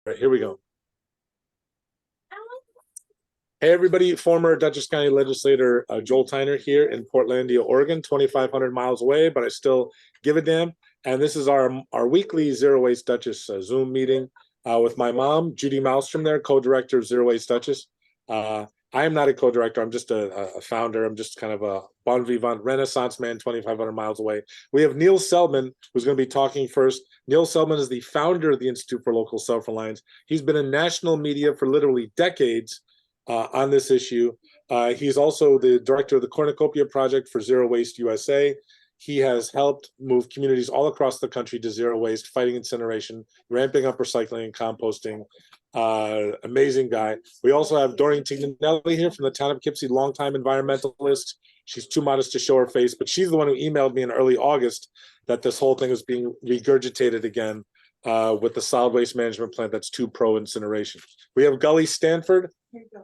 right, here we go. Hey, everybody. Former Dutchess County legislator Joel Tyner here in Portlandia, Oregon, 2,500 miles away, but I still give a damn. And this is our weekly Zero Waste Dutchess Zoom meeting with my mom, Judy Malstrom there, co-director of Zero Waste Dutchess. I am not a co-director. I'm just a founder. I'm just kind of a bon vivant Renaissance man, 2,500 miles away. We have Neil Seldman, who's going to be talking first. Neil Seldman is the founder of the Institute for Local Self-Reliance. He's been in national media for literally decades on this issue. He's also the director of the Cornucopia Project for Zero Waste USA. He has helped move communities all across the country to zero waste, fighting incineration, ramping up recycling and composting. Amazing guy. We also have Doreen Tignanelli here from the town of Poughkeepsie, longtime environmentalist. She's too modest to show her face, but she's the one who emailed me in early August that this whole thing is being regurgitated again with the solid waste management plant that's too pro-incineration. We have Gully Stanford,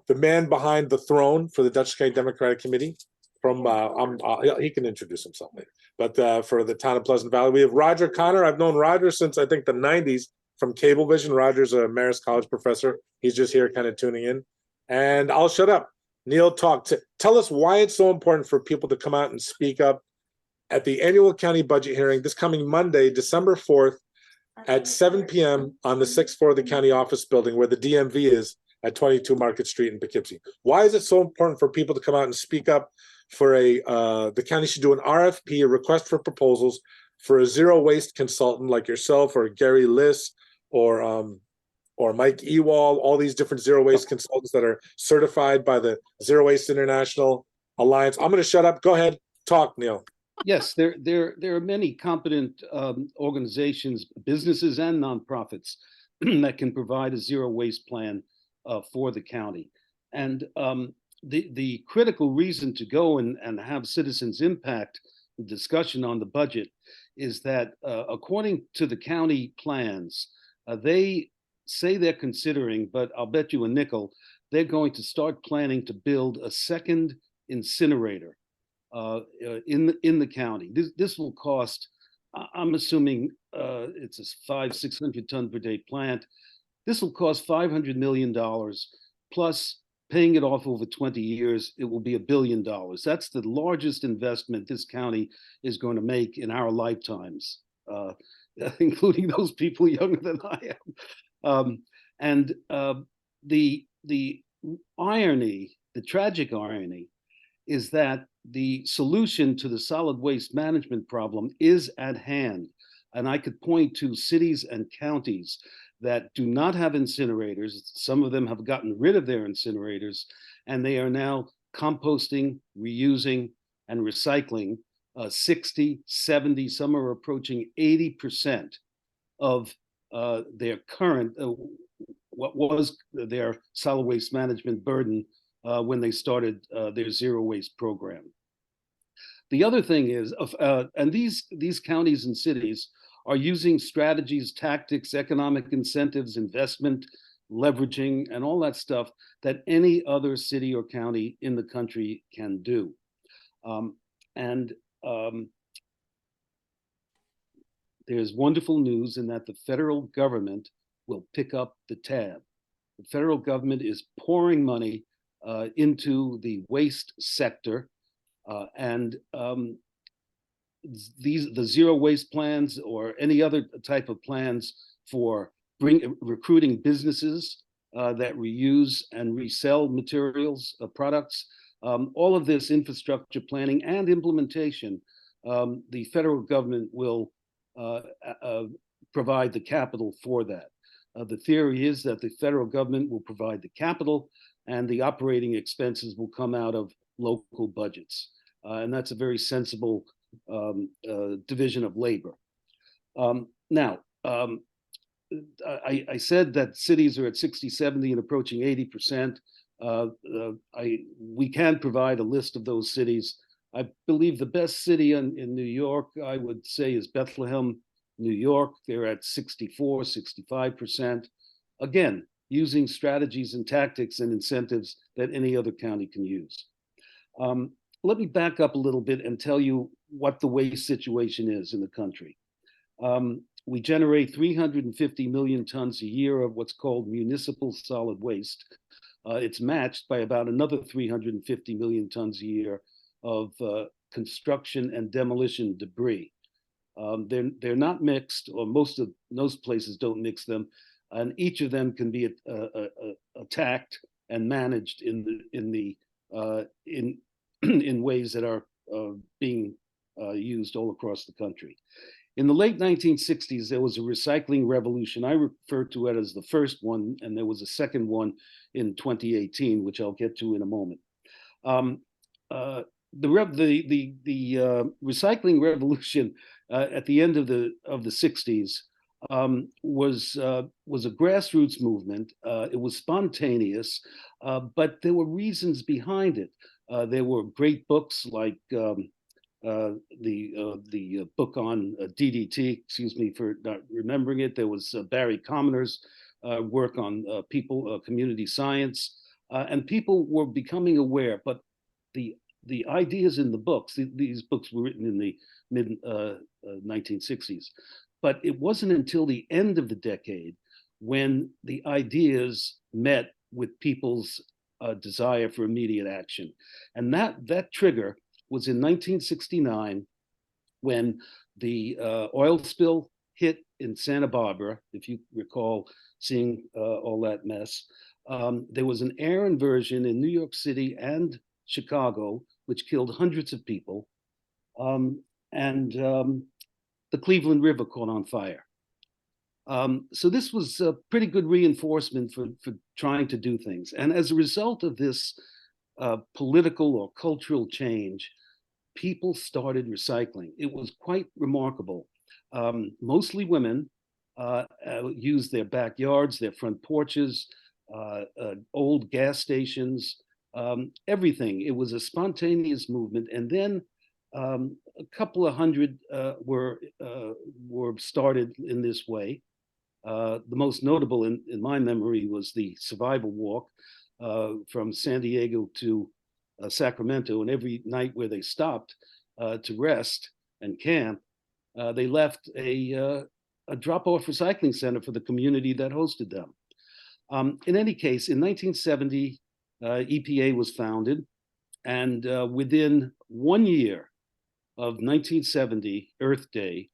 the man behind the throne for the Dutchess County Democratic Committee. From he can introduce himself later. But for the town of Pleasant Valley, we have Roger Connor. I've known Roger since I think the 90s from Cablevision. Roger's a Marist College professor. He's just here kind of tuning in. And I'll shut up. Neil, talk. Tell us why it's so important for people to come out and speak up at the annual county budget hearing this coming Monday, December 4th at 7 p.m. on the 6th floor of the county office building where the DMV is at 22 Market Street in Poughkeepsie. Why is it so important for people to come out and speak up for the county should do an RFP, a request for proposals for a zero waste consultant like yourself or Gary Liss or Mike Ewald, all these different zero waste consultants that are certified by the Zero Waste International Alliance. I'm going to shut up. Go ahead. Talk, Neil. Yes, there are many competent organizations, businesses and nonprofits that can provide a zero waste plan for the county. And the critical reason to go and have citizens impact the discussion on the budget is that according to the county plans, they say they're considering, but I'll bet you a nickel, they're going to start planning to build a second incinerator in the county. This will cost, I'm assuming it's a 500-600 ton per day plant. This will cost $500 million plus paying it off over 20 years, it will be $1 billion. That's the largest investment this county is going to make in our lifetimes, including those people younger than I am. The irony, the tragic irony, is that the solution to the solid waste management problem is at hand. And I could point to cities and counties that do not have incinerators. Some of them have gotten rid of their incinerators, and they are now composting, reusing, and recycling 60, 70, some are approaching 80% of their current, what was their solid waste management burden when they started their zero waste program. The other thing is, and these counties and cities are using strategies, tactics, economic incentives, investment, leveraging, and all that stuff that any other city or county in the country can do. There's wonderful news in that the federal government will pick up the tab. The federal government is pouring money into the waste sector, the zero waste plans or any other type of plans for recruiting businesses that reuse and resell materials, products, all of this infrastructure planning and implementation, the federal government will provide the capital for that. The theory is that the federal government will provide the capital and the operating expenses will come out of local budgets. And that's a very sensible division of labor. Now, I said that cities are at 60, 70 and approaching 80%. We can provide a list of those cities. I believe the best city in New York, I would say, is Bethlehem, New York. They're at 64, 65%. Again, using strategies and tactics and incentives that any other county can use. Let me back up a little bit and tell you what the waste situation is in the country. We generate 350 million tons a year of what's called municipal solid waste. It's matched by about another 350 million tons a year of construction and demolition debris. They're not mixed, or most of those places don't mix them, and each of them can be attacked and managed in ways that are being used all across the country. In the late 1960s, there was a recycling revolution. I refer to it as the first one, and there was a second one in 2018, which I'll get to in a moment. The recycling revolution at the end of the 60s was a grassroots movement. It was spontaneous, but there were reasons behind it. There were great books like the book on DDT. Excuse me for not remembering it. There was Barry Commoner's work on community science, and people were becoming aware. But the ideas in the books, these books were written in the mid 1960s, but it wasn't until the end of the decade when the ideas met with people's desire for immediate action. And that trigger was in 1969 when the oil spill hit in Santa Barbara, if you recall seeing all that mess. There was an air inversion in New York City and Chicago, which killed hundreds of people. The Cleveland River caught on fire. So this was a pretty good reinforcement for trying to do things. And as a result of this political or cultural change, people started recycling. It was quite remarkable. Mostly women used their backyards, their front porches, old gas stations, everything. It was a spontaneous movement. And then a couple of hundred were started in this way. The most notable in my memory was the survival walk from San Diego to Sacramento, and every night where they stopped to rest and camp, they left a drop-off recycling center for the community that hosted them. In any case, in 1970, EPA was founded, and within 1 year of 1970, Earth Day,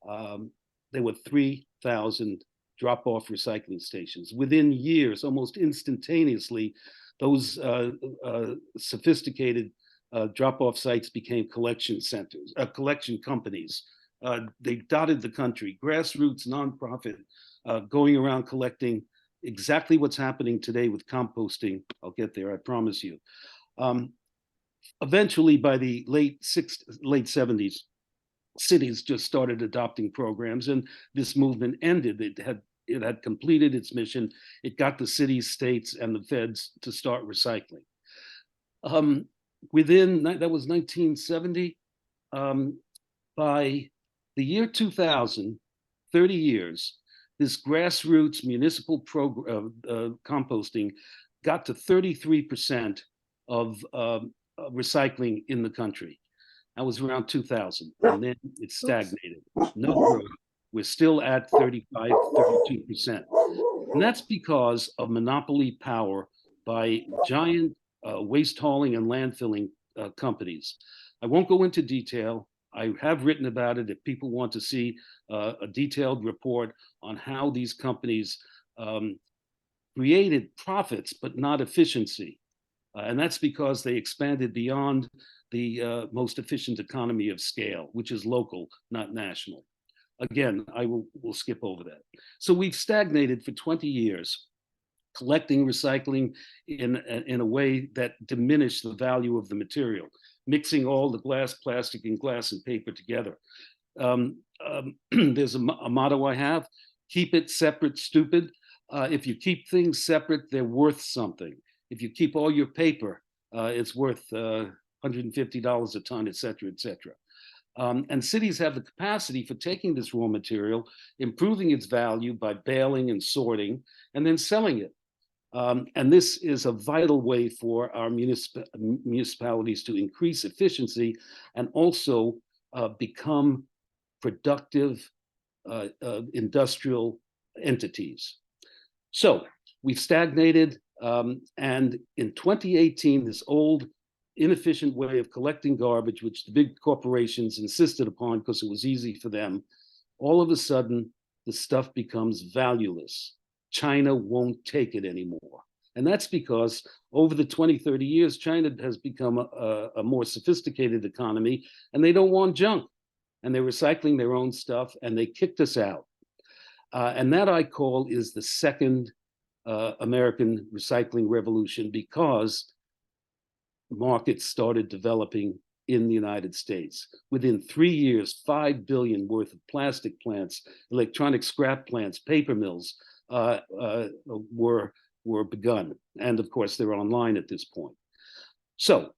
there were 3,000 drop-off recycling stations. Within years, almost instantaneously, those sophisticated drop-off sites became collection centers, collection companies. They dotted the country, grassroots, nonprofit, going around collecting exactly what's happening today with composting. I'll get there, I promise you. Eventually, by the late 70s, cities just started adopting programs, and this movement ended. It had completed its mission. It got the cities, states, and the feds to start recycling. That was 1970. By the year 2000, 30 years, this grassroots municipal composting got to 33% of recycling in the country. That was around 2000, and then it stagnated. No growth. We're still at 35, 32%. And that's because of monopoly power by giant waste hauling and landfilling companies. I won't go into detail. I have written about it if people want to see a detailed report on how these companies created profits, but not efficiency. And that's because they expanded beyond the most efficient economy of scale, which is local, not national. Again, I will skip over that. So we've stagnated for 20 years, collecting recycling in a way that diminished the value of the material, mixing all the glass, plastic, and glass and paper together. There's a motto I have: keep it separate, stupid. If you keep things separate, they're worth something. If you keep all your paper, it's worth $150 a ton, et cetera, et cetera. And cities have the capacity for taking this raw material, improving its value by baling and sorting, and then selling it. And this is a vital way for our municipalities to increase efficiency and also become productive industrial entities. So we've stagnated, and in 2018, this old inefficient way of collecting garbage, which the big corporations insisted upon because it was easy for them, all of a sudden the stuff becomes valueless. China won't take it anymore. And that's because over the 20, 30 years, China has become a more sophisticated economy, and they don't want junk. And they're recycling their own stuff, and they kicked us out. And that I call is the second American recycling revolution, because markets started developing in the United States. Within 3 years, 5 billion worth of plastic plants, electronic scrap plants, paper mills were begun. And of course, they're online at this point. So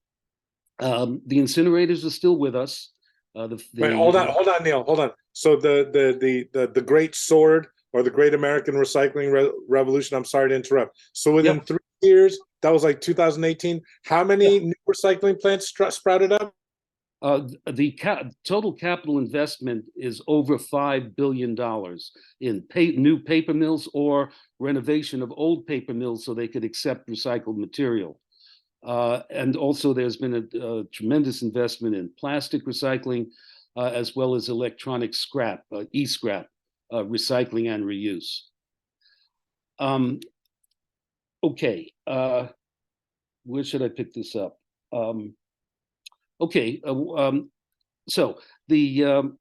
the incinerators are still with us. Wait, hold on, Neil, hold on. So the great sword, or the great American recycling revolution, I'm sorry to interrupt. So within 3 years, that was like 2018, how many new recycling plants sprouted up? The total capital investment is over $5 billion in new paper mills or renovation of old paper mills so they could accept recycled material. And also there's been a tremendous investment in plastic recycling, as well as electronic scrap, e-scrap, recycling and reuse. Okay, where should I pick this up? So the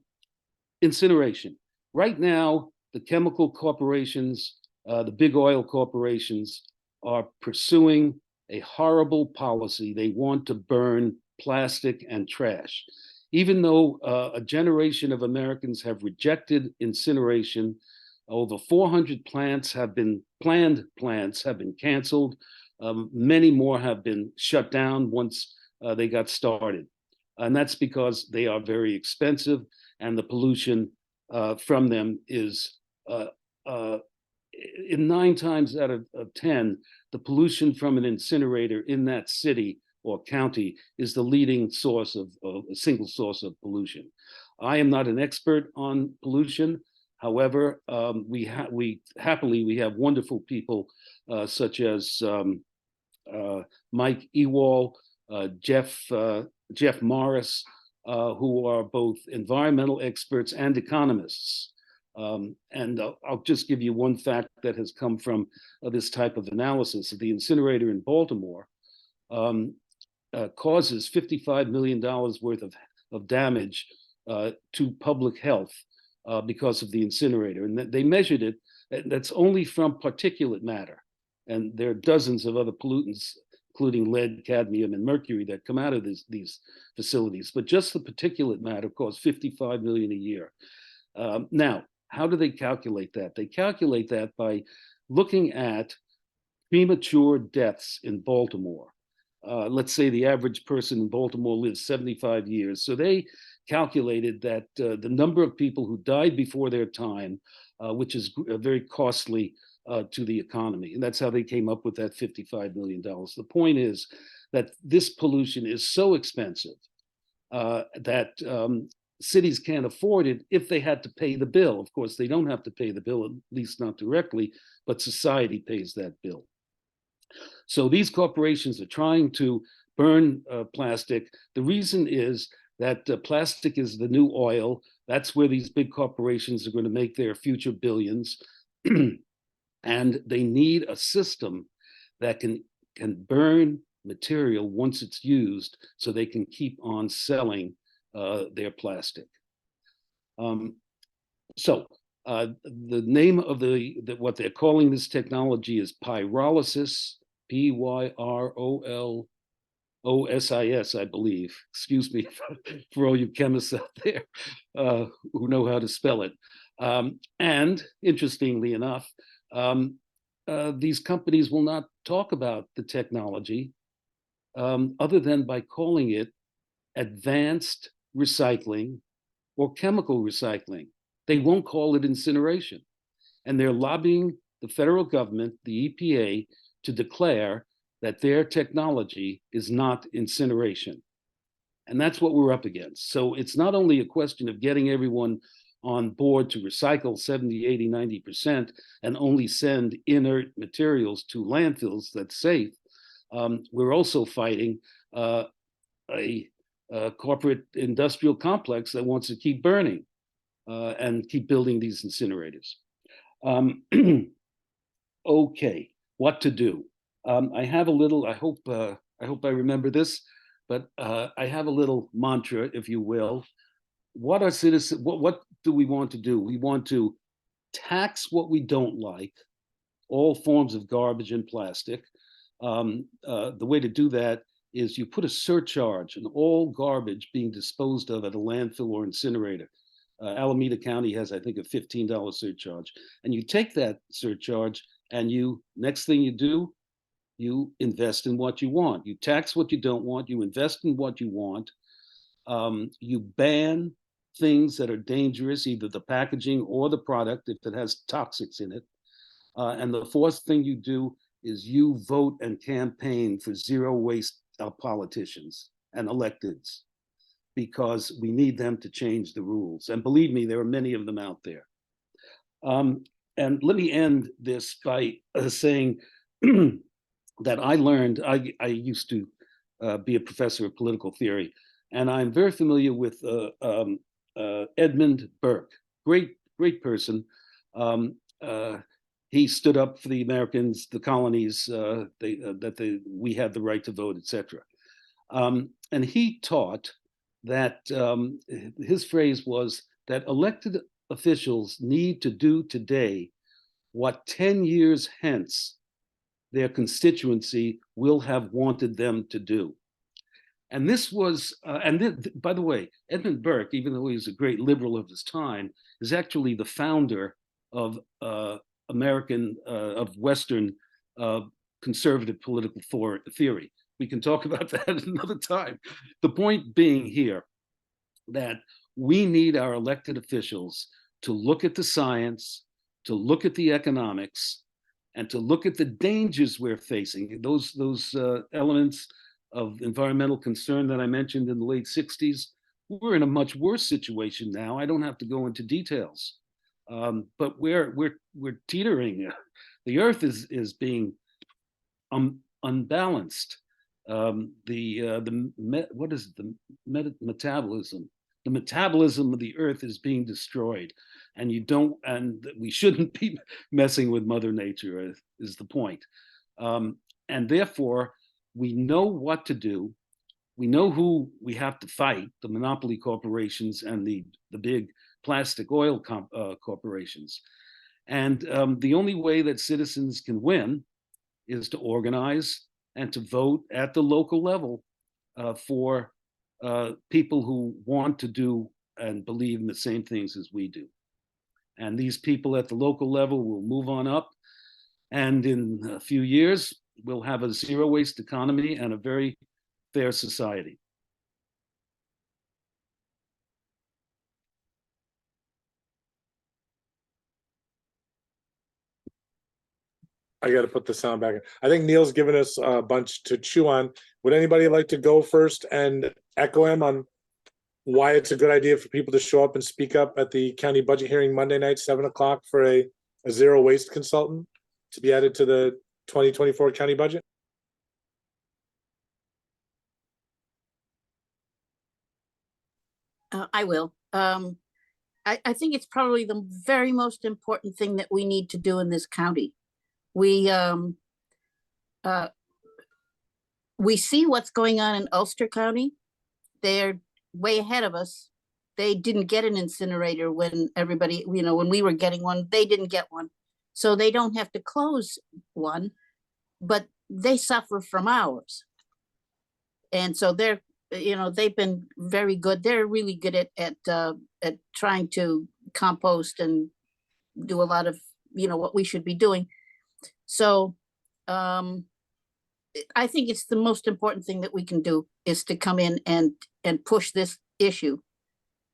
incineration. Right now, the chemical corporations, the big oil corporations, are pursuing a horrible policy. They want to burn plastic and trash. Even though a generation of Americans have rejected incineration, over 400 plants have been canceled. Many more have been shut down once they got started. And that's because they are very expensive, and the pollution from them is, in 9 times out of 10, the pollution from an incinerator in that city or county is the leading source of a single source of pollution. I am not an expert on pollution. However, we have wonderful people such as Mike Ewald, Jeff Morris, who are both environmental experts and economists. And I'll just give you one fact that has come from this type of analysis. The incinerator in Baltimore causes $55 million worth of damage to public health because of the incinerator. And they measured it, that's only from particulate matter. And there are dozens of other pollutants, including lead, cadmium, and mercury, that come out of these facilities. But just the particulate matter costs $55 million a year. Now, how do they calculate that? They calculate that by looking at premature deaths in Baltimore. Let's say the average person in Baltimore lives 75 years. So they calculated that the number of people who died before their time, which is very costly to the economy. And that's how they came up with that $55 million. The point is that this pollution is so expensive that cities can't afford it if they had to pay the bill. Of course, they don't have to pay the bill, at least not directly, but society pays that bill. So these corporations are trying to burn plastic. The reason is that plastic is the new oil. That's where these big corporations are going to make their future billions. And they need a system that can burn material once it's used, so they can keep on selling their plastic. So the name of what they're calling this technology is pyrolysis, Pyrolysis, I believe. Excuse me for all you chemists out there who know how to spell it. And interestingly enough, these companies will not talk about the technology other than by calling it advanced recycling or chemical recycling. They won't call it incineration. And they're lobbying the federal government, the EPA, to declare that their technology is not incineration. And that's what we're up against. So it's not only a question of getting everyone on board to recycle 70, 80, 90% and only send inert materials to landfills that's safe, we're also fighting a corporate industrial complex that wants to keep burning and keep building these incinerators. Okay, what to do? I have a little, I hope I remember this, but I have a little mantra, if you will. What are citizens, what do we want to do? We want to tax what we don't like, all forms of garbage and plastic. The way to do that is you put a surcharge on all garbage being disposed of at a landfill or incinerator. Alameda County has, I think, a $15 surcharge. And you take that surcharge and next thing you do, you invest in what you want. You tax what you don't want, you invest in what you want. You ban things that are dangerous, either the packaging or the product, if it has toxics in it. And the fourth thing you do is you vote and campaign for zero waste politicians and electeds, because we need them to change the rules. And believe me, there are many of them out there. And let me end this by saying that I learned, I used to be a professor of political theory, and I'm very familiar with Edmund Burke, great person. He stood up for the Americans, the colonies, we had the right to vote, etc. And he taught that his phrase was that elected officials need to do today what 10 years hence their constituency will have wanted them to do. And this was, by the way, Edmund Burke, even though he was a great liberal of his time, is actually the founder of Western conservative political theory. We can talk about that another time. The point being here that we need our elected officials to look at the science, to look at the economics, and to look at the dangers we're facing. Those elements of environmental concern that I mentioned in the late 60s, we're in a much worse situation now. I don't have to go into details, but we're teetering. The Earth is being unbalanced. Metabolism? The metabolism of the Earth is being destroyed, and we shouldn't be messing with Mother Nature. Is the point, and therefore we know what to do. We know who we have to fight: the monopoly corporations and the big plastic oil corporations. And the only way that citizens can win is to organize and to vote at the local level for people who want to do and believe in the same things as we do. And these people at the local level will move on up. And in a few years, we'll have a zero waste economy and a very fair society. I got to put the sound back in. I think Neil's given us a bunch to chew on. Would anybody like to go first and echo him on why it's a good idea for people to show up and speak up at the county budget hearing Monday night, 7 o'clock, for a zero waste consultant to be added to the 2024 county budget? I will. I think it's probably the very most important thing that we need to do in this county. We see what's going on in Ulster County. They're way ahead of us. They didn't get an incinerator when everybody, when we were getting one, they didn't get one. So they don't have to close one, but they suffer from ours. And so they've been very good. They're really good at trying to compost and do a lot of, what we should be doing. So I think it's the most important thing that we can do is to come in and push this issue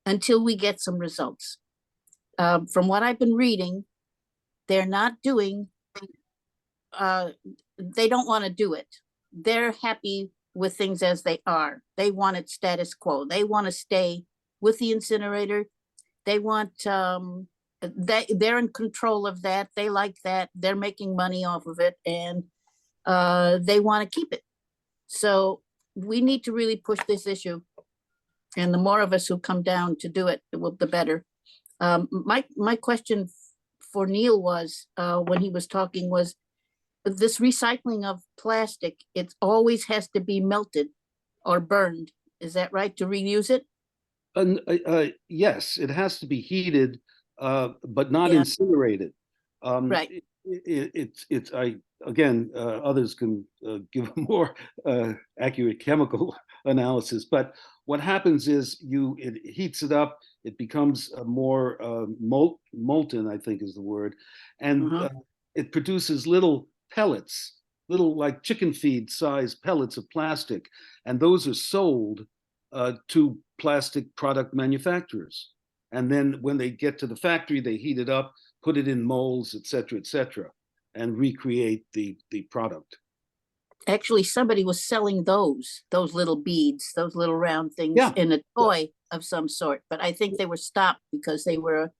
until we get some results. From what I've been reading, they're not doing, they don't want to do it. They're happy with things as they are. They want it status quo. They want to stay with the incinerator. They want, they're in control of that. They like that. They're making money off of it, and they want to keep it. So we need to really push this issue. And the more of us who come down to do it, the better. My question for Neil was, when he was talking, was this recycling of plastic, it always has to be melted or burned. Is that right, to reuse it? Yes, it has to be heated, but not Yeah. incinerated. Right. It's again, others can give a more accurate chemical analysis, but what happens is it heats it up, it becomes more molten, I think is the word, and it produces little pellets, little like chicken feed size pellets of plastic, and those are sold to plastic product manufacturers. And then when they get to the factory, they heat it up, put it in molds, et cetera, and recreate the product. Actually, somebody was selling those little beads, those little round things, Yeah. in a toy of some sort, but I think they were stopped because they were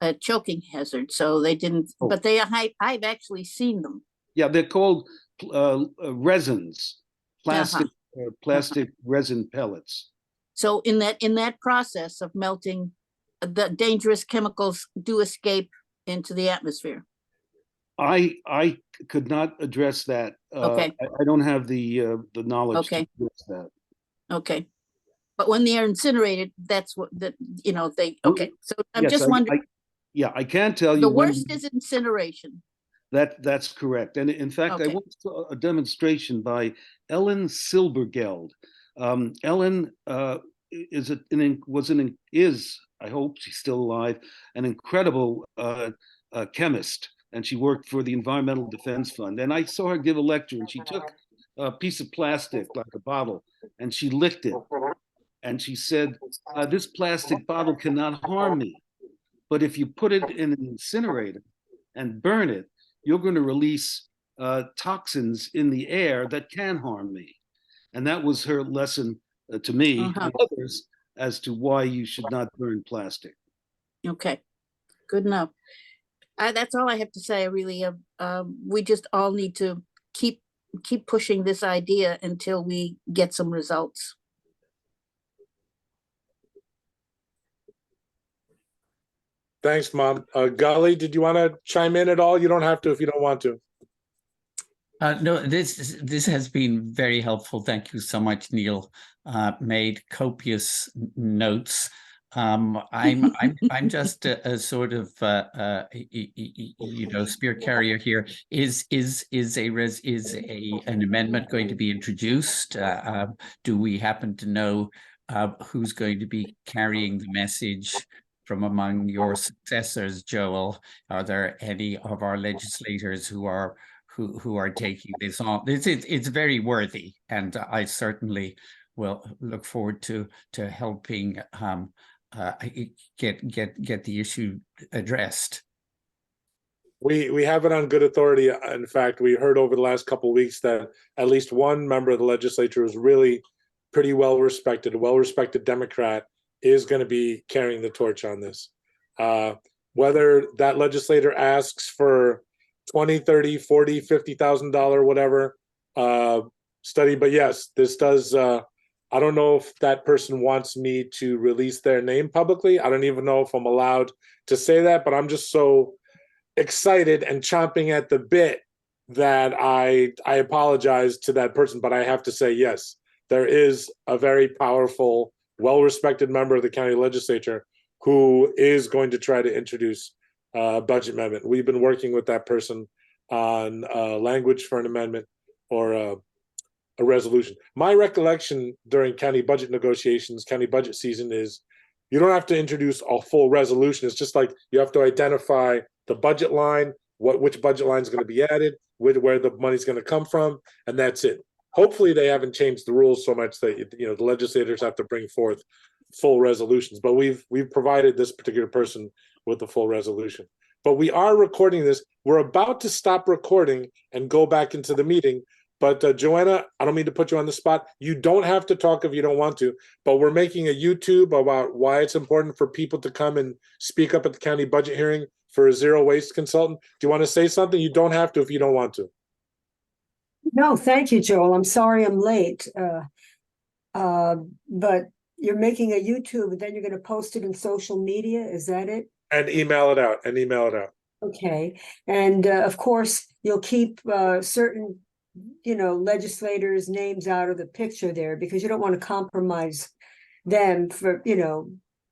a choking hazard, so they didn't, but I've actually seen them. Yeah, they're called resins, plastic resin pellets. So in that process of melting, the dangerous chemicals do escape into the atmosphere. I could not address that. Okay. I don't have the knowledge to address that. Okay. But when they are incinerated, that's what they. Okay. So I'm yes, just wondering. I can't tell you. The worst is incineration. That's correct. And in fact, I once saw a demonstration by Ellen Silbergeld. Ellen is, I hope she's still alive, an incredible chemist, and she worked for the Environmental Defense Fund. And I saw her give a lecture, and she took a piece of plastic, like a bottle, and she licked it. And she said, this plastic bottle cannot harm me. But if you put it in an incinerator and burn it, you're going to release toxins in the air that can harm me. And that was her lesson to me and others as to why you should not burn plastic. Okay, good enough. That's all I have to say. I really, we just all need to keep pushing this idea until we get some results. Thanks, Mom. Gully, did you want to chime in at all? You don't have to if you don't want to. No, this has been very helpful. Thank you so much, Neil. Made copious notes. I'm just a sort of spear carrier here. Is an amendment going to be introduced? Do we happen to know who's going to be carrying the message from among your successors, Joel? Are there any of our legislators who are taking this on? It's very worthy, and I certainly will look forward to helping get the issue addressed. We have it on good authority. In fact, we heard over the last couple of weeks that at least one member of the legislature is really pretty well-respected, a well-respected Democrat, is going to be carrying the torch on this. Whether that legislator asks for $20, $30, $40, $50,000, whatever study, but yes, this does. I don't know if that person wants me to release their name publicly. I don't even know if I'm allowed to say that, but I'm just so excited and chomping at the bit that I apologize to that person, but I have to say, yes, there is a very powerful, well-respected member of the county legislature who is going to try to introduce a budget amendment. We've been working with that person on language for an amendment or a resolution. My recollection during county budget negotiations, county budget season, is you don't have to introduce a full resolution. It's just like you have to identify the budget line, which budget line is going to be added, where the money's going to come from, and that's it. Hopefully they haven't changed the rules so much that the legislators have to bring forth full resolutions, but we've provided this particular person with a full resolution. But we are recording this. We're about to stop recording and go back into the meeting, But Joanna, I don't mean to put you on the spot. You don't have to talk if you don't want to, but we're making a YouTube about why it's important for people to come and speak up at the county budget hearing for a zero waste consultant. Do you want to say something? You don't have to if you don't want to. No, thank you, Joel. I'm sorry I'm late. But you're making a YouTube and then you're going to post it in social media. Is that it? And email it out. Okay. And of course, you'll keep certain, legislators' names out of the picture there because you don't want to compromise them for,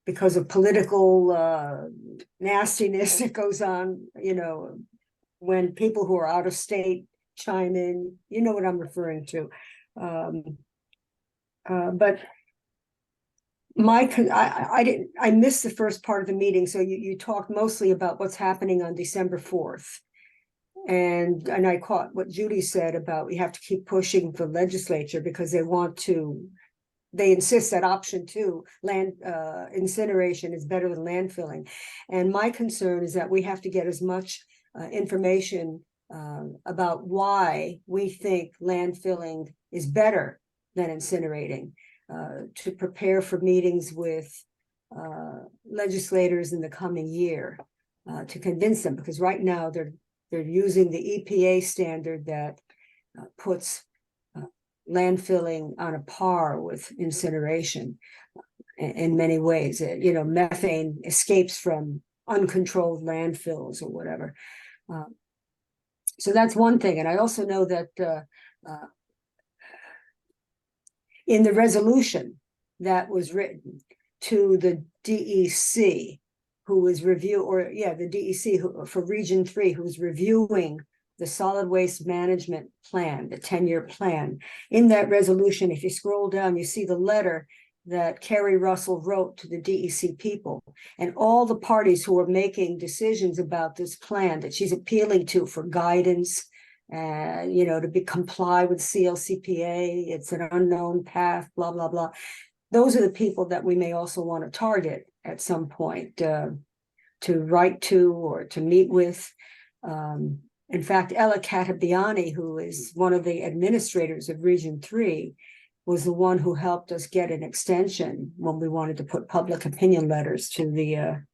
because of political nastiness that goes on, when people who are out of state chime in, you know what I'm referring to. But I missed the first part of the meeting, so you talked mostly about what's happening on December 4th. And I caught what Judy said about we have to keep pushing the legislature because they insist that option 2, land incineration, is better than landfilling. And my concern is that we have to get as much information about why we think landfilling is better than incinerating, to prepare for meetings with legislators in the coming year, to convince them, because right now they're using the EPA standard that puts landfilling on a par with incineration in many ways. Methane escapes from uncontrolled landfills or whatever. So that's one thing. And I also know that in the resolution that was written to the DEC, the DEC for Region 3, who's reviewing the solid waste management plan, the 10-year plan. In that resolution, if you scroll down, you see the letter that Carrie Russell wrote to the DEC people and all the parties who are making decisions about this plan that she's appealing to for guidance, to comply with CLCPA. It's an unknown path, blah, blah, blah. Those are the people that we may also want to target at some point, to write to or to meet with. In fact, Ella Catabiani, who is one of the administrators of Region 3, was the one who helped us get an extension when we wanted to put public opinion letters to the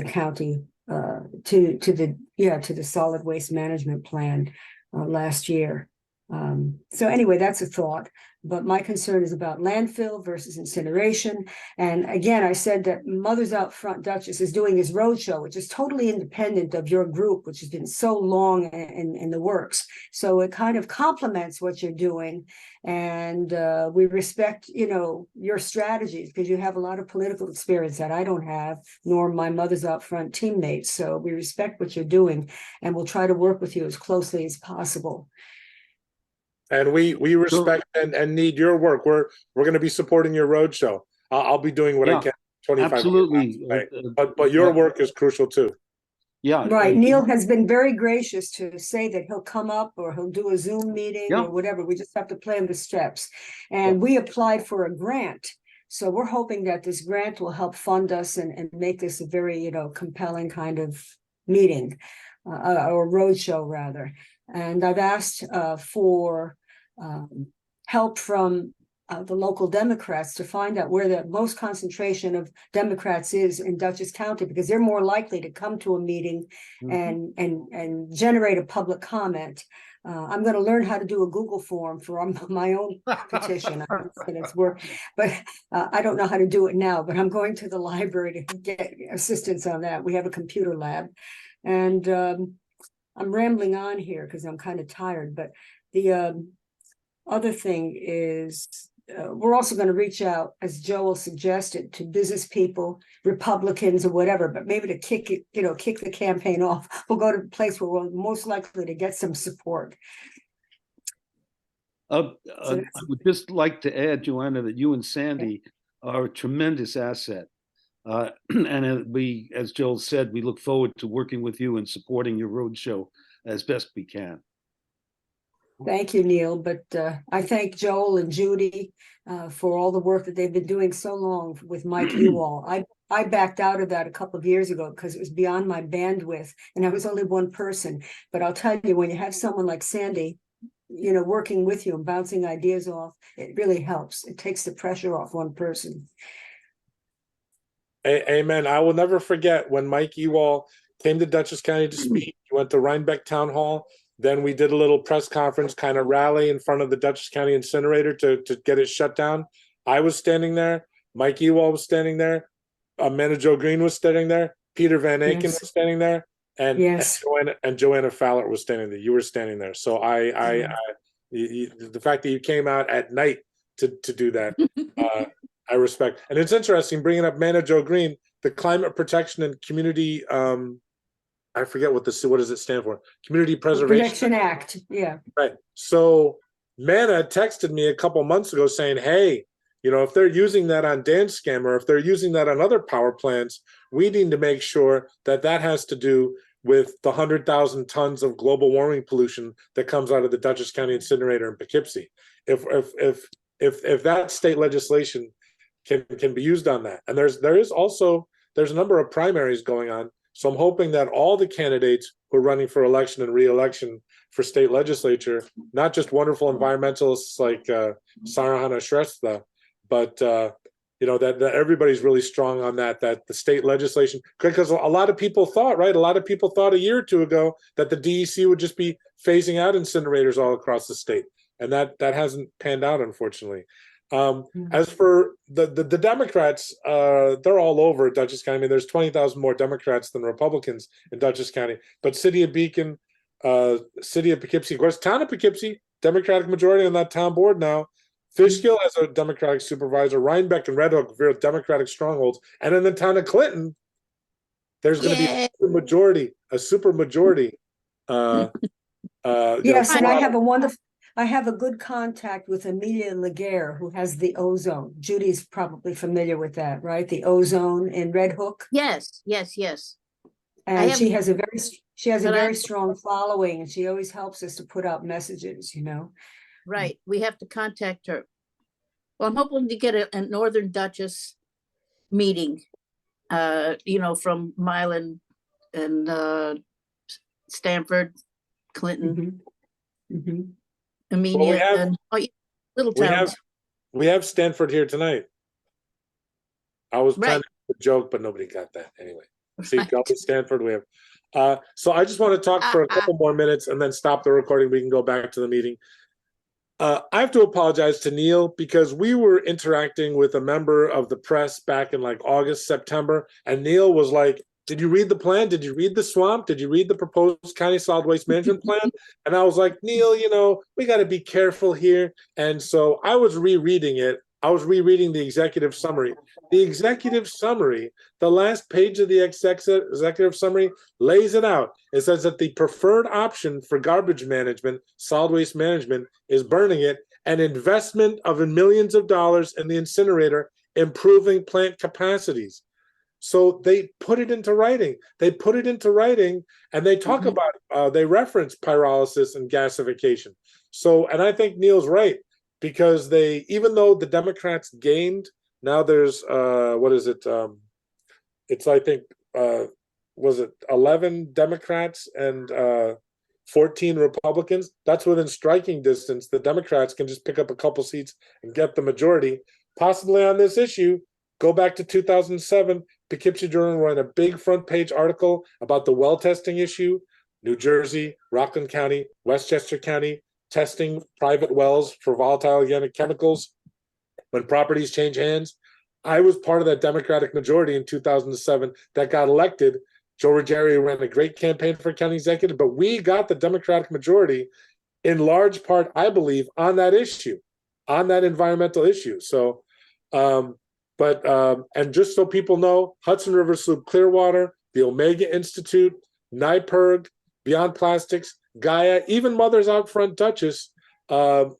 county, to the solid waste management plan last year. So anyway, that's a thought. But my concern is about landfill versus incineration. And again, I said that Mothers Out Front Dutchess is doing this roadshow, which is totally independent of your group, which has been so long in the works. So it kind of complements what you're doing. And we respect, your strategies, because you have a lot of political experience that I don't have, nor my Mothers Out Front teammates. So we respect what you're doing, and we'll try to work with you as closely as possible. And we respect and need your work. We're going to be supporting your roadshow. I'll be doing what I can. 25 absolutely. But your work is crucial too. Yeah. Right. Neil has been very gracious to say that he'll come up or he'll do a Zoom meeting or whatever. We just have to plan the steps. And we applied for a grant. So we're hoping that this grant will help fund us and make this a very, compelling kind of meeting, or roadshow rather. And I've asked for help from the local Democrats to find out where the most concentration of Democrats is in Dutchess County, because they're more likely to come to a meeting and generate a public comment. I'm going to learn how to do a Google form for my own petition. But I don't know how to do it now, but I'm going to the library to get assistance on that. We have a computer lab. And I'm rambling on here because I'm kind of tired, but the other thing is we're also going to reach out, as Joel suggested, to business people, Republicans or whatever, but maybe to kick the campaign off. We'll go to the place where we're most likely to get some support. I would just like to add, Joanna, that you and Sandy are a tremendous asset. And as Joel said, we look forward to working with you and supporting your roadshow as best we can. Thank you, Neil. But I thank Joel and Judy for all the work that they've been doing so long with Mike Ewald. I backed out of that a couple of years ago because it was beyond my bandwidth and I was only one person. But I'll tell you, when you have someone like Sandy, you know, working with you and bouncing ideas off, it really helps. It takes the pressure off one person. Amen. I will never forget when Mike Ewald came to Dutchess County to speak. He went to Rhinebeck Town Hall. Then we did a little press conference, kind of rally in front of the Dutchess County incinerator to get it shut down. I was standing there. Mike Ewald was standing there. Amanda Jo Green was standing there. Peter Van Aken Yes. was standing there. And, Yes. and Johanna Fallert was standing there. You were standing there. So the fact that you came out at night to do that, I respect. And it's interesting bringing up Amanda Jo Green, the Climate Protection and Community, I forget what does it stand for? Community Preservation Protection Act. Yeah. Right. So Mana texted me a couple months ago saying, hey, you know, if they're using that on Danscam or if they're using that on other power plants, we need to make sure that that has to do with the 100,000 tons of global warming pollution that comes out of the Dutchess County incinerator in Poughkeepsie. If that state legislation can be used on that, and there's a number of primaries going on. So I'm hoping that all the candidates who are running for election and re-election for state legislature, not just wonderful environmentalists like Sarahana Shrestha, but you know, that everybody's really strong on that the state legislation, because a lot of people thought, right? A lot of people thought a year or two ago that the DEC would just be phasing out incinerators all across the state. And that hasn't panned out, unfortunately. As for the Democrats, they're all over Dutchess County. I mean, there's 20,000 more Democrats than Republicans in Dutchess County. But City of Beacon, City of Poughkeepsie, of course, Town of Poughkeepsie, Democratic majority on that town board now. Fishkill has a Democratic supervisor. Rhinebeck and Red Hook, very Democratic strongholds. And in the town of Clinton, there's going to be a super majority. Yes, and I have a good contact with Amelia Laguerre, who has the ozone. Judy's probably familiar with that, right? The ozone in Red Hook. Yes. And she has a very strong following, and she always helps us to put out messages, you know. Right. We have to contact her. Well, I'm hoping to get a Northern Dutchess meeting, you know, from Milan and Stanford, Clinton, Amelia, and little towns. We have Stanford here tonight. I was trying to make a joke, but nobody got that anyway. See, Gully, Stanford, we have. So I just want to talk for a couple more minutes and then stop the recording. We can go back to the meeting. I have to apologize to Neil because we were interacting with a member of the press back in like August, September, and Neil was like, did you read the plan? Did you read the swamp? Did you read the proposed county solid waste management plan? And I was like, Neil, you know, we got to be careful here. And so I was rereading it. I was rereading the executive summary. The executive summary, the last page of the executive summary lays it out. It says that the preferred option for garbage management, solid waste management, is burning it, and investment of millions of dollars in the incinerator, improving plant capacities. So they put it into writing. And they talk about, they reference pyrolysis and gasification. So, and I think Neil's right, because even though the Democrats gained, now there's, what is it? It's, I think, was it 11 Democrats and 14 Republicans? That's within striking distance. The Democrats can just pick up a couple seats and get the majority, possibly on this issue. Go back to 2007, Poughkeepsie Journal ran a big front page article about the well testing issue. New Jersey, Rockland County, Westchester County, testing private wells for volatile organic chemicals when properties change hands. I was part of that Democratic majority in 2007 that got elected. Joe Ruggiero ran a great campaign for county executive, but we got the Democratic majority in large part, I believe, on that issue, on that environmental issue. So, and just so people know, Hudson River Sloop Clearwater, the Omega Institute, NYPIRG, Beyond Plastics, Gaia, even Mothers Out Front Dutchess signed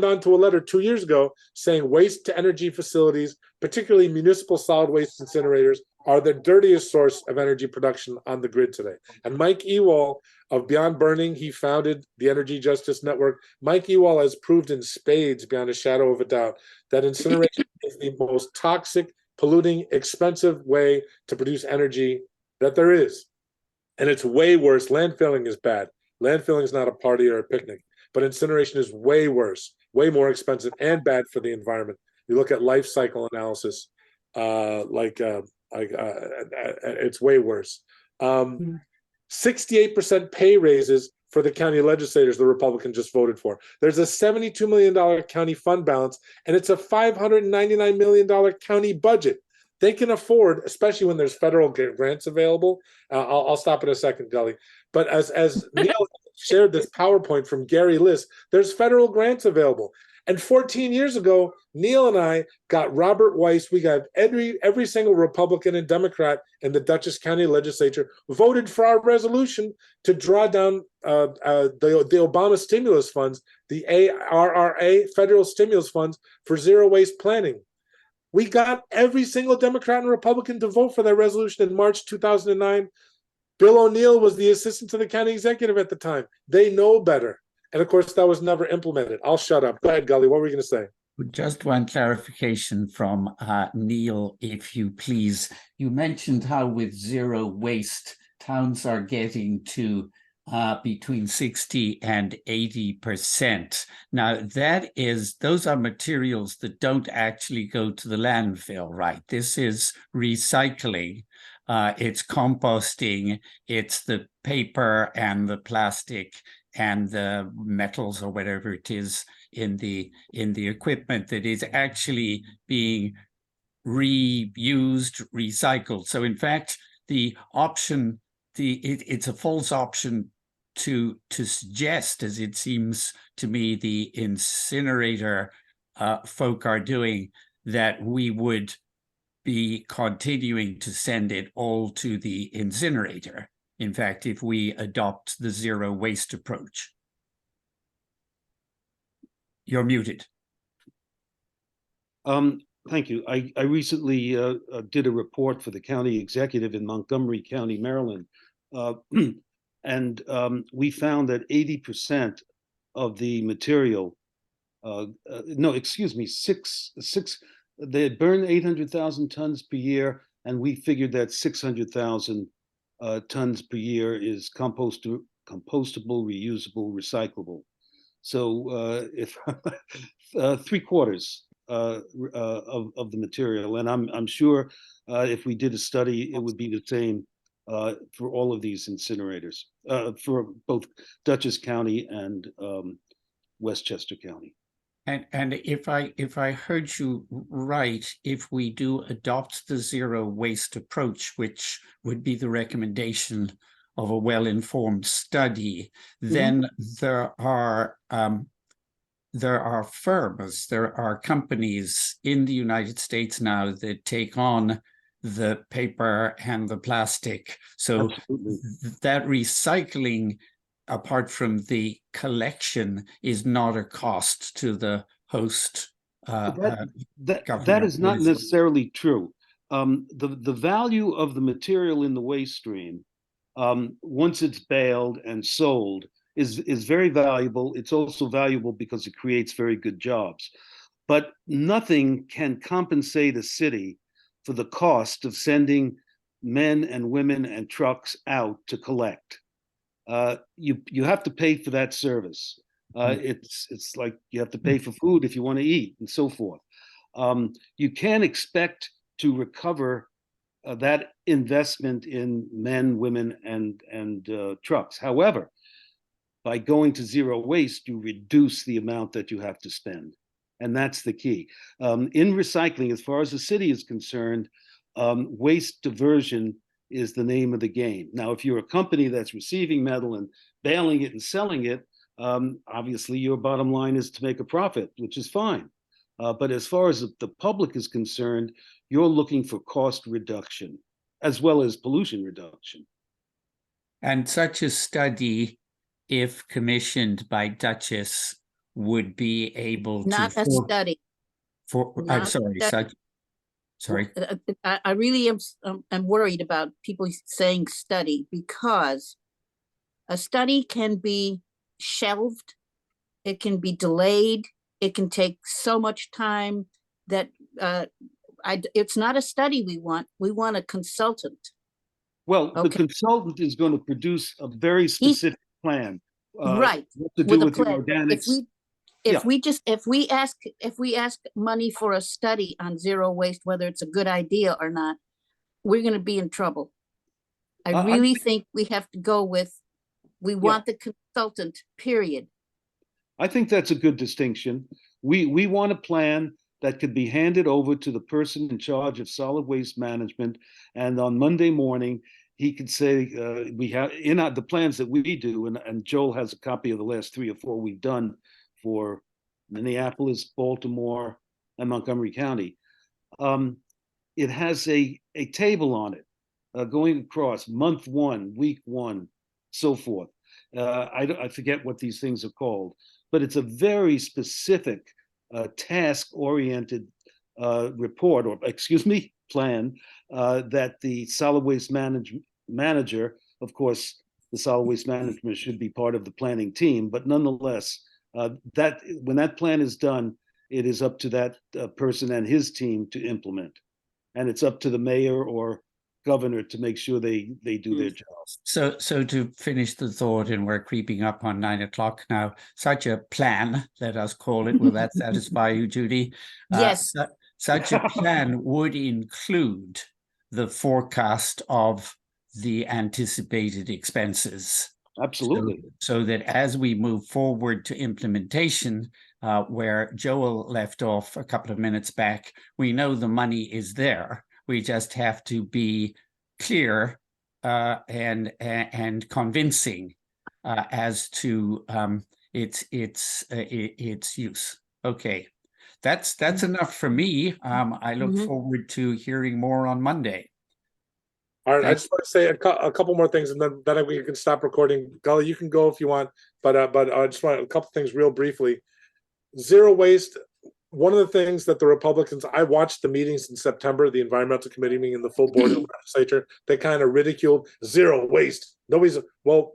on to a letter 2 years ago saying waste to energy facilities, particularly municipal solid waste incinerators, are the dirtiest source of energy production on the grid today. And Mike Ewald of Beyond Burning, he founded the Energy Justice Network. Mike Ewald has proved in spades, beyond a shadow of a doubt, that incineration is the most toxic, polluting, expensive way to produce energy that there is. And it's way worse. Landfilling is bad. Landfilling is not a party or a picnic, but incineration is way worse, way more expensive and bad for the environment. You look at life cycle analysis, it's way worse. 68% pay raises for the county legislators the Republican just voted for. There's a $72 million county fund balance, and it's a $599 million county budget. They can afford, especially when there's federal grants available. I'll stop in a second, Gully. But as Neil shared this PowerPoint from Gary List, there's federal grants available. And 14 years ago, Neil and I got Robert Weiss. We got every single Republican and Democrat in the Dutchess County Legislature voted for our resolution to draw down the Obama stimulus funds, the ARRA federal stimulus funds for zero waste planning. We got every single Democrat and Republican to vote for that resolution in March 2009. Bill O'Neill was the assistant to the county executive at the time. They know better. And of course, that was never implemented. I'll shut up. Go ahead, Gully. What were you going to say? Just one clarification from Neil, if you please. You mentioned how with zero waste, towns are getting to between 60 and 80%. Now, those are materials that don't actually go to the landfill, right? This is recycling. It's composting. It's the paper and the plastic and the metals or whatever it is in the equipment that is actually being reused, recycled. So in fact, the option, it's a false option to suggest, as it seems to me the incinerator folk are doing, that we would be continuing to send it all to the incinerator. In fact, if we adopt the zero waste approach. You're muted. Thank you. I recently did a report for the county executive in Montgomery County, Maryland. And we found that 80% of the material, they burn 800,000 tons per year, and we figured that 600,000 tons per year is compostable, reusable, recyclable. So if 3/4 of the material, and I'm sure if we did a study, it would be the same for all of these incinerators, for both Dutchess County and Westchester County. And if I heard you right, if we do adopt the zero waste approach, which would be the recommendation of a well-informed study, then there are firms, there are companies in the United States now that take on the paper and the plastic. So that recycling, apart from the collection, is not a cost to the host. That is not necessarily true. The value of the material in the waste stream, once it's baled and sold, is very valuable. It's also valuable because it creates very good jobs. But nothing can compensate a city for the cost of sending men and women and trucks out to collect. You have to pay for that service. It's like you have to pay for food if you want to eat, and so forth. You can't expect to recover that investment in men, women, and trucks. However, by going to zero waste, you reduce the amount that you have to spend. And that's the key. In recycling, as far as the city is concerned, waste diversion is the name of the game. Now, if you're a company that's receiving metal and baling it and selling it, obviously your bottom line is to make a profit, which is fine. But as far as the public is concerned, you're looking for cost reduction as well as pollution reduction. And such a study, if commissioned by Dutchess, would be able Not to... a study. I'm sorry, sorry. I really am worried about people saying study, because a study can be shelved, it can be delayed, it can take so much time that it's not a study we want. We want a consultant. Well, the consultant is going to produce a very specific plan Right, what to do with a with the plan. But organics. if we ask money for a study on zero waste, whether it's a good idea or not, we're gonna be in trouble. I I really think we have to go with, we want the consultant, period. I think that's a good distinction. We want a plan that could be handed over to the person in charge of solid waste management, and on Monday morning, he could say, we have in the plans that we do, and Joel has a copy of the last 3 or 4 we've done for Minneapolis, Baltimore, and Montgomery County. It has a table on it going across month 1, week 1, so forth. I forget what these things are called, but it's a very specific task-oriented report, or excuse me, plan that the solid waste manager, of course, the solid waste management should be part of the planning team, but nonetheless, that when that plan is done, it is up to that person and his team to implement, and it's up to the mayor or governor to make sure they do their jobs. So to finish the thought, and we're creeping up on 9 o'clock now, such a plan, let us call it, will that satisfy you, Judy? Yes. Such a plan would include the forecast of the anticipated expenses. Absolutely. So that as we move forward to implementation, where Joel left off a couple of minutes back, we know the money is there. We just have to be clear and convincing as to its use. Okay, that's enough for me. I look forward to hearing more on Monday. All right, I just want to say a couple more things, and then we can stop recording. Gully, you can go if you want, but I just want a couple things real briefly. Zero waste. One of the things that the Republicans, I watched the meetings in September, the environmental committee meeting and the full board of the legislature, they kind of ridiculed zero waste. Nobody's, well,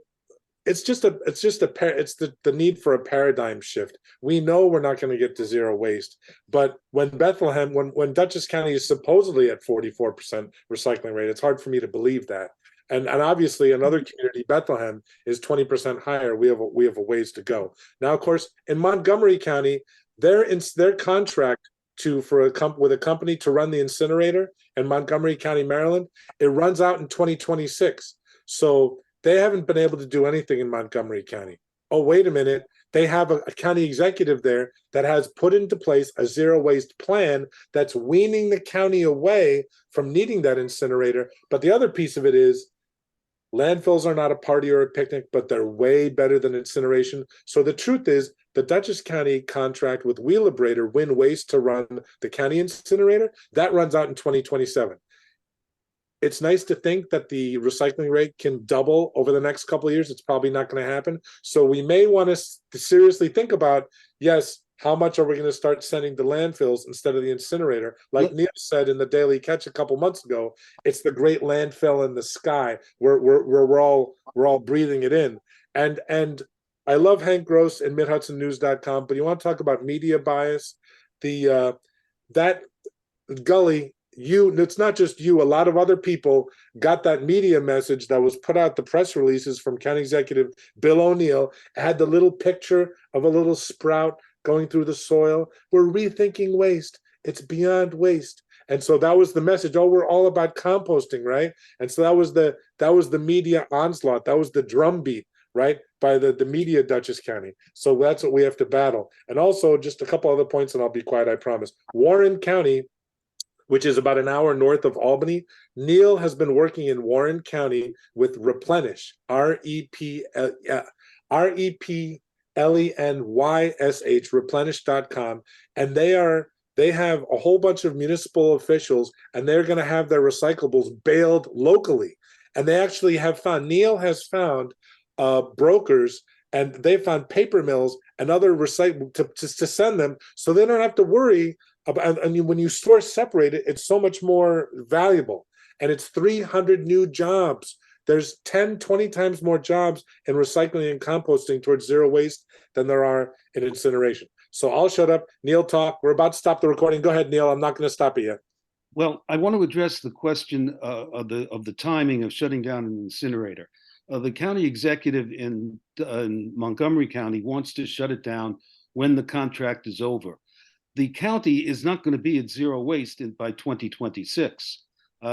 it's the need for a paradigm shift. We know we're not going to get to zero waste, but when Bethlehem, when Dutchess County is supposedly at 44% recycling rate, it's hard for me to believe that. And obviously another community, Bethlehem, is 20% higher. We have a ways to go. Now, of course, in Montgomery County, their contract with a company to run the incinerator in Montgomery County, Maryland, it runs out in 2026. So they haven't been able to do anything in Montgomery County. Oh, wait a minute. They have a county executive there that has put into place a zero waste plan that's weaning the county away from needing that incinerator. But the other piece of it is, landfills are not a party or a picnic, but they're way better than incineration. So the truth is, the Dutchess County contract with Wheelabrator, Win Waste, to run the county incinerator, that runs out in 2027. It's nice to think that the recycling rate can double over the next couple of years. It's probably not going to happen. So we may want to seriously think about, yes, how much are we going to start sending to landfills instead of the incinerator? Like Neil said in the Daily Catch a couple months ago, it's the great landfill in the sky where we're all breathing it in. And I love Hank Gross and MidHudsonNews.com, but you want to talk about media bias? That Gully, it's not just you, a lot of other people got that media message that was put out, the press releases from County Executive Bill O'Neill, had the little picture of a little sprout going through the soil. We're rethinking waste. It's beyond waste. And so that was the message. Oh, we're all about composting, right? And so that was the media onslaught. That was the drumbeat, right, by the media Dutchess County. So that's what we have to battle. And also, just a couple other points, and I'll be quiet, I promise. Warren County, which is about an hour north of Albany, Neil has been working in Warren County with Replenish, REPLENYSH, replenish.com, and they have a whole bunch of municipal officials, and they're going to have their recyclables baled locally. And they actually have found, Neil has found brokers, and they found paper mills and other recycle to send them, so they don't have to worry about. And when you store separated, it's so much more valuable, and it's 300 new jobs. There's 10, 20 times more jobs in recycling and composting towards zero waste than there are in incineration. So I'll shut up. Neil, talk. We're about to stop the recording. Go ahead, Neil. I'm not going to stop you yet. Well, I want to address the question of the timing of shutting down an incinerator. the county executive in Montgomery County wants to shut it down when the contract is over. The county is not going to be at zero waste by 2026.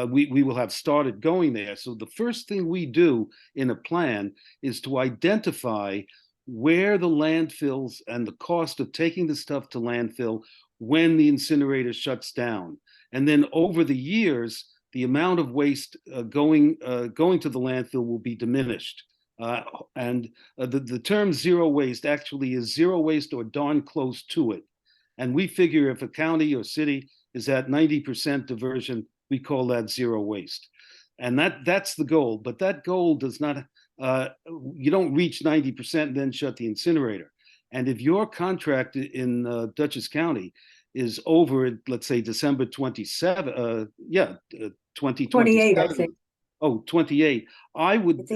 We will have started going there. So the first thing we do in a plan is to identify where the landfills and the cost of taking the stuff to landfill when the incinerator shuts down. And then over the years, the amount of waste going to the landfill will be diminished. The term zero waste actually is zero waste or darn close to it. And we figure if a county or city is at 90% diversion, we call that zero waste. And that's the goal. But that goal does not, you don't reach 90% and then shut the incinerator. And if your contract in Dutchess County is over, let's say December 27, 28, I think. Oh, 28. I would,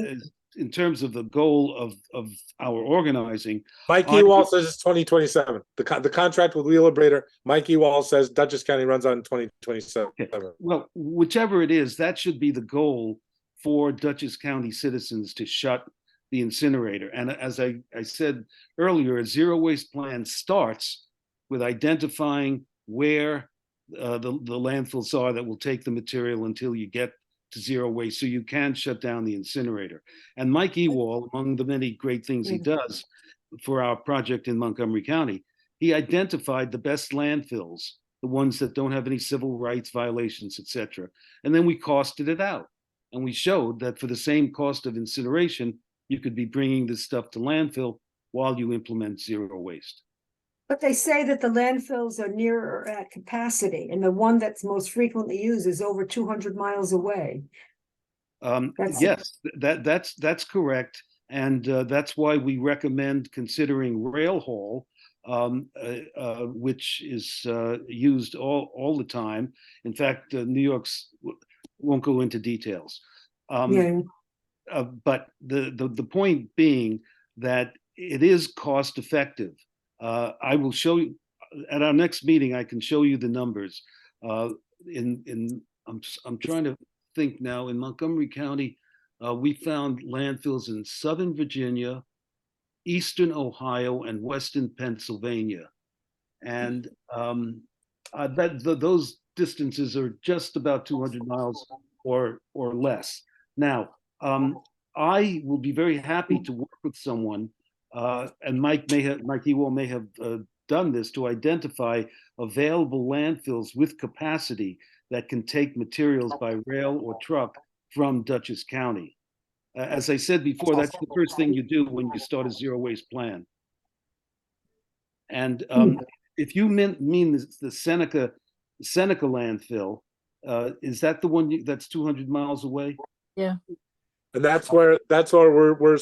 in terms of the goal of our organizing. Mike Ewald says it's 2027. The contract with Wheelabrator, Mike Ewald says Dutchess County runs on 2027. Okay. Well, whichever it is, that should be the goal for Dutchess County citizens, to shut the incinerator. And as I said earlier, a zero waste plan starts with identifying where the landfills are that will take the material until you get to zero waste, so you can shut down the incinerator. And Mike Ewald, among the many great things he does for our project in Montgomery County, he identified the best landfills, the ones that don't have any civil rights violations, etc. And then we costed it out. And we showed that for the same cost of incineration, you could be bringing this stuff to landfill while you implement zero waste. But they say that the landfills are nearer at capacity, and the one that's most frequently used is over 200 miles away. Yes, that's correct, and that's why we recommend considering rail haul, which is used all the time. In fact, New York's won't go into details, but the point being that it is cost effective. I will show you at our next meeting. I can show you the numbers. I'm trying to think now. In Montgomery County, we found landfills in Southern Virginia, Eastern Ohio, and Western Pennsylvania, and those distances are just about 200 miles or less. Now, I will be very happy to work with someone. And Mike Ewald may have done this, to identify available landfills with capacity that can take materials by rail or truck from Dutchess County. As I said before, that's the first thing you do when you start a zero waste plan. And if you mean the Seneca landfill, is that the one that's 200 miles away? Yeah. And that's where we're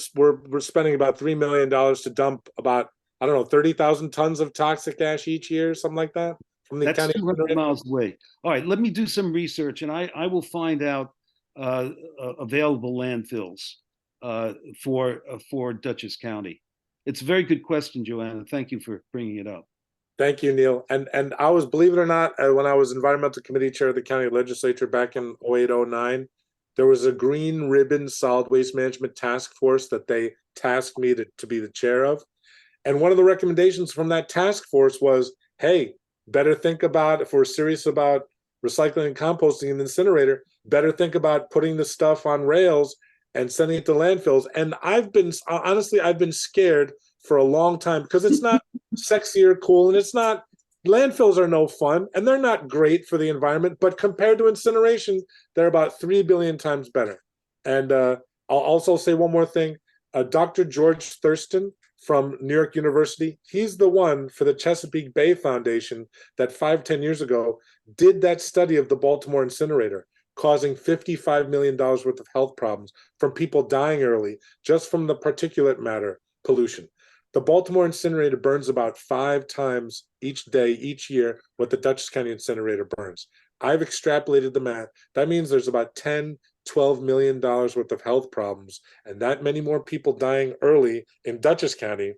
spending about $3 million to dump about, I don't know, 30,000 tons of toxic ash each year, something like that. From the That's county 200 miles away. All right, let me do some research, and I will find out available landfills for Dutchess County. It's a very good question, Johanna. Thank you for bringing it up. Thank you, Neil. And I was, believe it or not, when I was environmental committee chair of the county legislature back in 08-09, there was a green ribbon solid waste management task force that they tasked me to be the chair of. And one of the recommendations from that task force was, hey, better think about, if we're serious about recycling and composting an incinerator, better think about putting the stuff on rails and sending it to landfills. And I've been scared for a long time, because it's not sexy or cool, and it's not, landfills are no fun, and they're not great for the environment, but compared to incineration, they're about 3 billion times better. And I'll also say one more thing. Dr. George Thurston from New York University, he's the one for the Chesapeake Bay Foundation that 5-10 years ago did that study of the Baltimore incinerator, causing $55 million worth of health problems from people dying early just from the particulate matter pollution. The Baltimore incinerator burns about 5 times each day, each year, what the Dutchess County incinerator burns. I've extrapolated the math. That means there's about $10-12 million worth of health problems, and that many more people dying early in Dutchess County.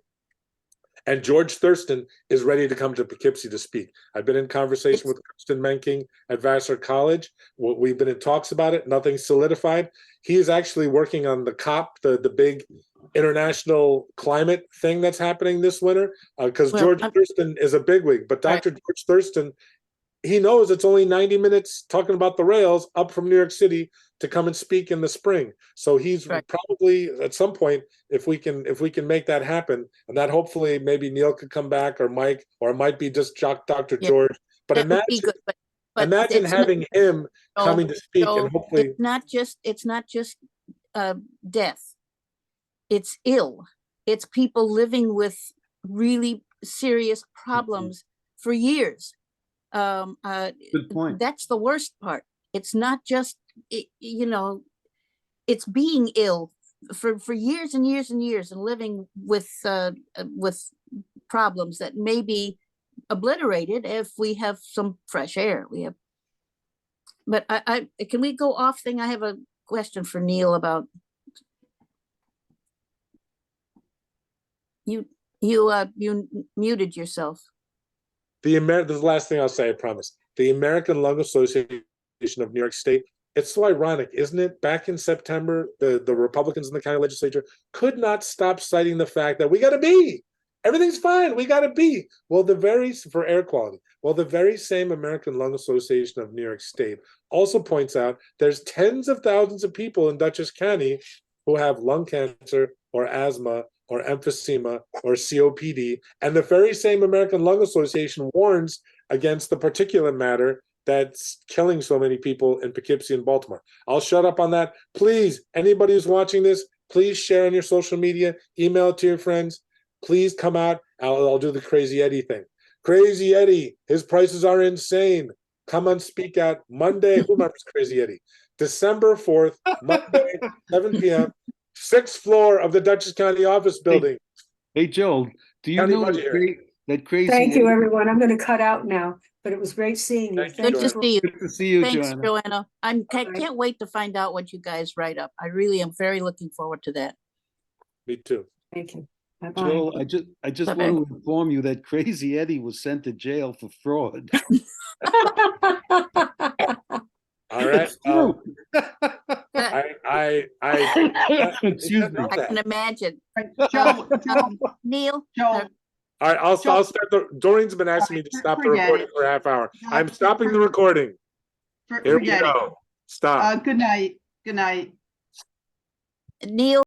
And George Thurston is ready to come to Poughkeepsie to speak. I've been in conversation with Kristen Menking at Vassar College. We've been in talks about it. Nothing's solidified. He is actually working on the COP, the big international climate thing that's happening this winter, because George Thurston is a bigwig. But Dr. George Thurston, he knows it's only 90 minutes talking about the rails up from New York City to come and speak in the spring. So he's probably at some point, if we can make that happen, and that hopefully maybe Neil could come back, or Mike, or it might be just Dr. George. But imagine having him coming to speak, and hopefully it's not just death. It's ill. It's people living with really serious problems for years. Good point. That's the worst part. It's not just, it's being ill for years and years and years, and living with problems that may be obliterated if we have some fresh air. But I can we go off thing? I have a question for Neil about you muted yourself. this is the last thing I'll say, I promise. The American Lung Association of New York State, it's so ironic, isn't it? Back in September, the Republicans in the county legislature could not stop citing the fact that we got to be. Everything's fine. We got to be. For air quality. Well, the very same American Lung Association of New York State also points out there's tens of thousands of people in Dutchess County who have lung cancer or asthma or emphysema or COPD. And the very same American Lung Association warns against the particulate matter that's killing so many people in Poughkeepsie and Baltimore. I'll shut up on that. Please, anybody who's watching this, please share on your social media, email it to your friends. Please come out. I'll do the Crazy Eddie thing. Crazy Eddie, his prices are insane. Come and speak out Monday. Who remembers Crazy Eddie? December 4th, Monday, 7 p.m., 6th floor of the Dutchess County office building. Hey, Joel, do you County know budget hearing. that Crazy Thank you, Eddie- everyone. I'm going to cut out now, but it was great seeing you. Thank you, Good to see you. Good to see you, Thanks, Joanna. Joanna. I can't wait to find out what you guys write up. I really am very looking forward to that. Me too. Thank you. Bye-bye. Joel, I just Bye-bye. want to inform you that Crazy Eddie was sent to jail for fraud. All right. It's true. Excuse me. I can imagine. Joel, Neil? Joel, All right, I'll start. Doreen's been asking me to stop the Forget recording it. for a half hour. I'm stopping the recording. Here we forget it. go. Stop. Good night. Good night. Neil?